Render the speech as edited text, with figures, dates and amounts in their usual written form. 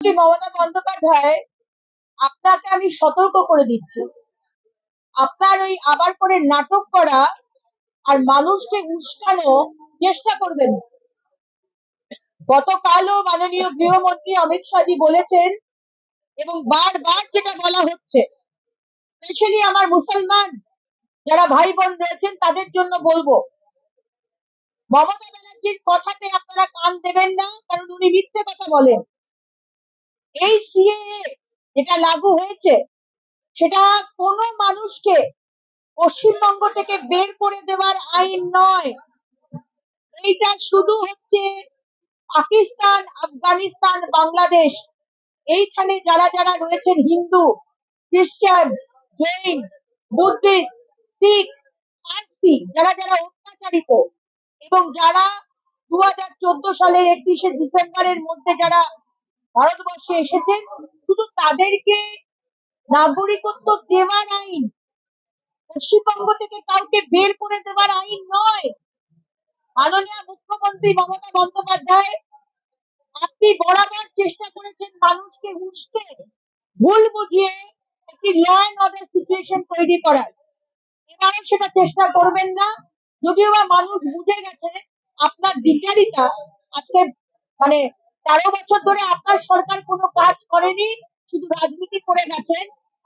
মুখ্যমন্ত্রী মমতা বন্দ্যোপাধ্যায়, আপনাকে আমি সতর্ক করে দিচ্ছি, আপনার ওই আবার করে নাটক করা আর মানুষকে উস্কানো চেষ্টা করবেন। গতকালও মাননীয় গৃহমন্ত্রী অমিত শাহজি বলেছেন, এবং বারবার যেটা বলা হচ্ছে, স্পেশালি আমার মুসলমান যারা ভাই বোন রয়েছেন তাদের জন্য বলবো, মমতা ব্যানার্জির কথাতে আপনারা কান দেবেন না, কারণ উনি মিথ্যে কথা বলেন। এই সিএএ যেটা লাগু হয়েছে সেটা কোনো মানুষকে পশ্চিমবঙ্গ থেকে বের করে দেওয়ার আইন নয়। এইটা শুধু হচ্ছে পাকিস্তান, আফগানিস্তান, বাংলাদেশ, এইখানে যারা যারা রয়েছেন হিন্দু, খ্রিস্টান, জৈন, বুদ্ধিস্ট, শিখ, পার্সি, যারা যারা অত্যাচারিত এবং যারা 2014 সালের 31শে ডিসেম্বরের মধ্যে যারা ভারতবর্ষে এসেছেন, শুধু তাদেরকে নাগরিকত্ব দেওয়ার আইন, পশ্চিমবঙ্গ থেকে কাউকে বের করে দেওয়ার আইন নয়। মাননীয় মুখ্যমন্ত্রী মমতা বন্দ্যোপাধ্যায়, আপনি বরাবর চেষ্টা করেছেন মানুষকে উস্কে, ভুল বুঝিয়ে একটি ল অ্যান্ড অর্ডার সিচুয়েশন তৈরি করার। এবারও সেটা চেষ্টা করবেন না, যদিও বা মানুষ বুঝে গেছে আপনার দ্বিচারিতা। আজকে মানে 13 বছর ধরে আপনার সরকার কোনো কাজ করেনি, শুধু রাজনীতি করে গেছেন।